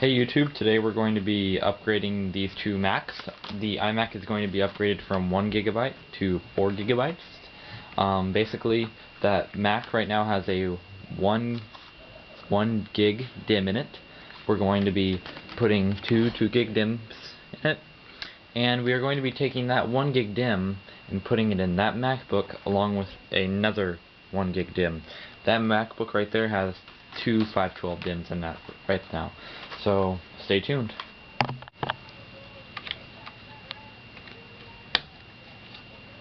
Hey YouTube, today we're going to be upgrading these two Macs. The iMac is going to be upgraded from 1 gigabyte to 4 gigabytes. Basically, that Mac right now has a 1 gig DIMM in it. We're going to be putting two 2 gig DIMMs in it, and we are going to be taking that 1 gig DIMM and putting it in that MacBook along with another 1 gig DIMM. That MacBook right there has two 512 DIMMs in that right now. So stay tuned.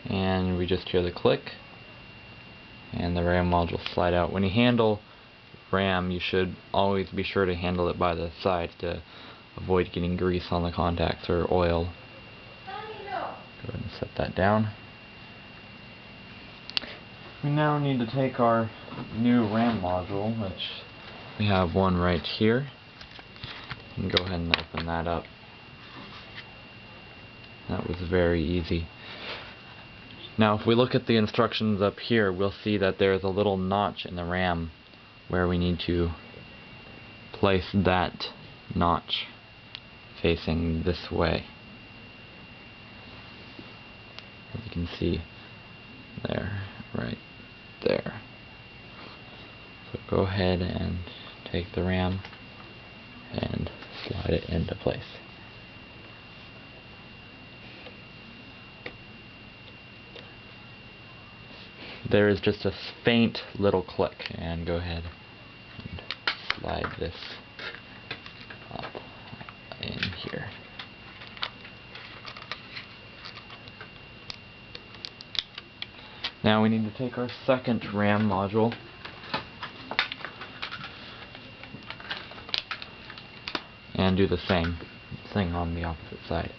And we just hear the click and the RAM module slide out. When you handle RAM, you should always be sure to handle it by the side to avoid getting grease on the contacts or oil. Go ahead and set that down. We now need to take our new RAM module, which we have one right here, and go ahead and open that up. That was very easy. Now if we look at the instructions up here, we'll see that there's a little notch in the RAM where we need to place that notch facing this way. As you can see there, right there. So go ahead and take the RAM and slide it into place. There is just a faint little click, and go ahead and slide this up in here. Now we need to take our second RAM module and do the same thing on the opposite side.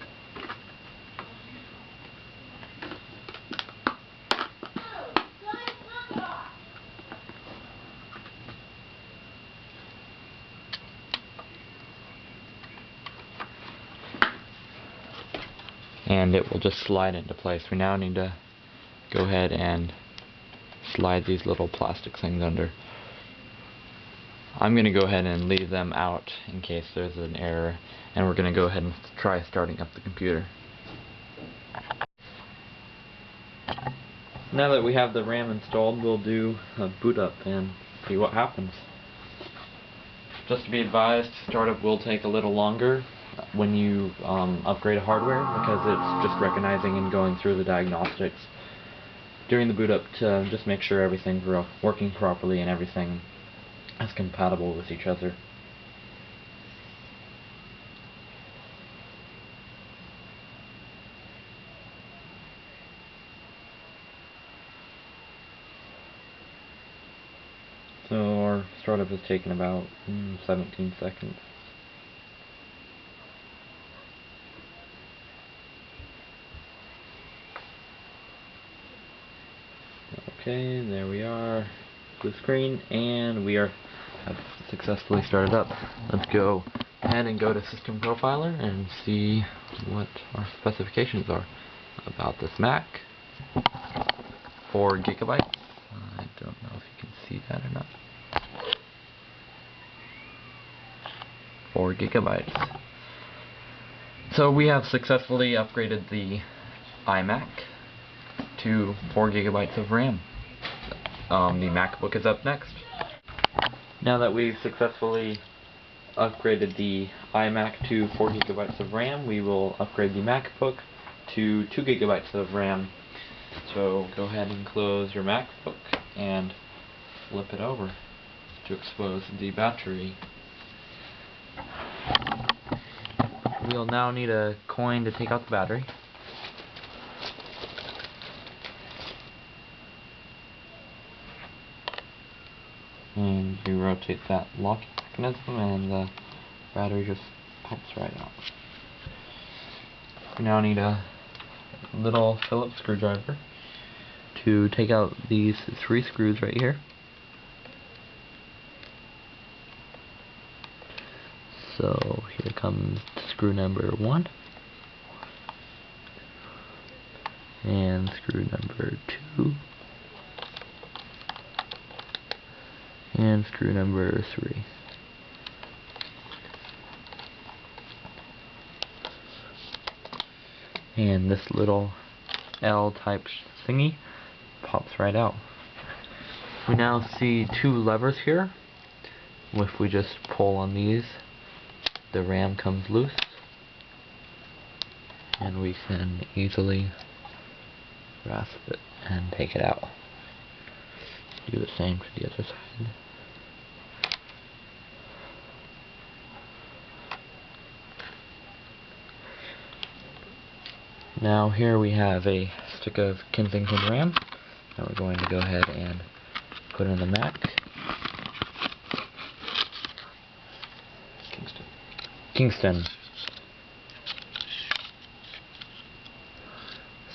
And it will just slide into place. We now need to go ahead and slide these little plastic things under. I'm going to go ahead and leave them out in case there's an error, and we're going to go ahead and try starting up the computer. Now that we have the RAM installed, we'll do a boot up and see what happens. Just to be advised, startup will take a little longer when you upgrade hardware, because it's just recognizing and going through the diagnostics during the boot up to just make sure everything's working properly and everything is compatible with each other. So our startup has taken about 17 seconds. Okay, there we are, blue screen, and we have successfully started up. Let's go ahead and go to System Profiler and see what our specifications are about this Mac. 4 gigabytes. I don't know if you can see that or not. 4 gigabytes. So we have successfully upgraded the iMac to 4 gigabytes of RAM. The MacBook is up next. Now that we've successfully upgraded the iMac to 4 gigabytes of RAM, we will upgrade the MacBook to 2 gigabytes of RAM. So go ahead and close your MacBook and flip it over to expose the battery. We'll now need a coin to take out the battery. And you rotate that locking mechanism and the battery just pops right out. We now need a little Phillips screwdriver to take out these 3 screws right here. So here comes screw number 1 and screw number 2 and screw number 3. and this little L-type thingy pops right out. We now see two levers here. If we just pull on these, the RAM comes loose, and we can easily grasp it and take it out. Do the same to the other side. Now here we have a stick of Kensington RAM that we're going to go ahead and put in the Mac. Kingston.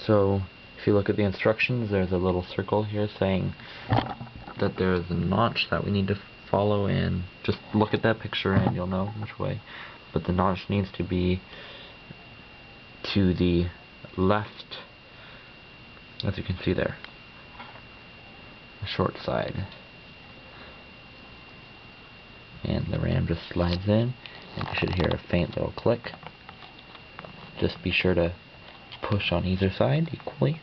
So if you look at the instructions, there's a little circle here saying that there's a notch that we need to follow, and just look at that picture and you'll know which way. But the notch needs to be to the left, as you can see there, the short side. And the RAM just slides in, and you should hear a faint little click. Just be sure to push on either side equally,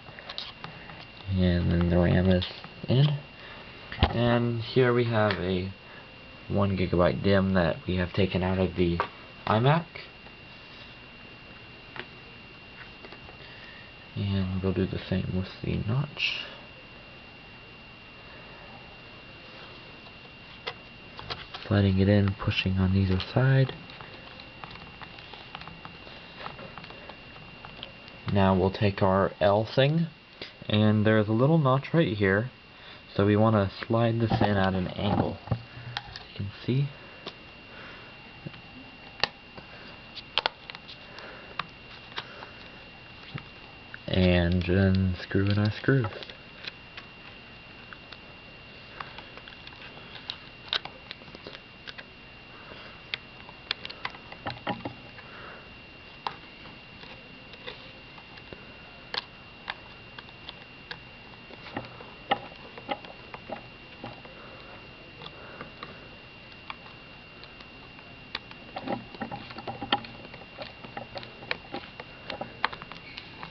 and then the RAM is in. And here we have a 1 GB DIMM that we have taken out of the iMac, and we'll do the same with the notch. Sliding it in, pushing on either side. Now we'll take our L thing, and there's a little notch right here, so we want to slide this in at an angle. You can see. And then screw in our screws.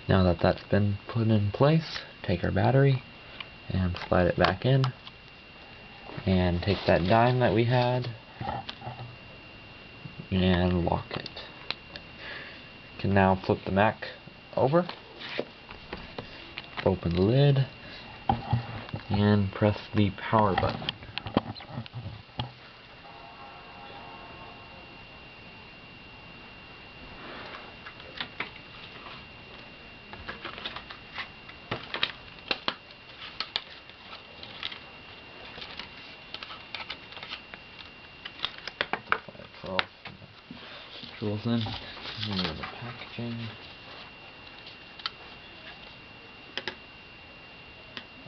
Now that that's been put in place, take our battery and slide it back in, and take that dime that we had and lock it. You can now flip the Mac over, open the lid, and press the power button. Tools in, and the packaging,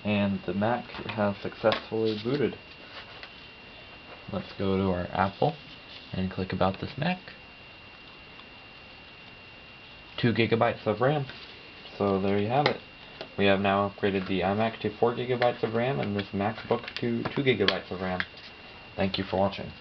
and the Mac has successfully booted. Let's go to our Apple and click About This Mac. 2 GB of RAM. So there you have it. We have now upgraded the iMac to 4 GB of RAM and this MacBook to 2 GB of RAM. Thank you for watching.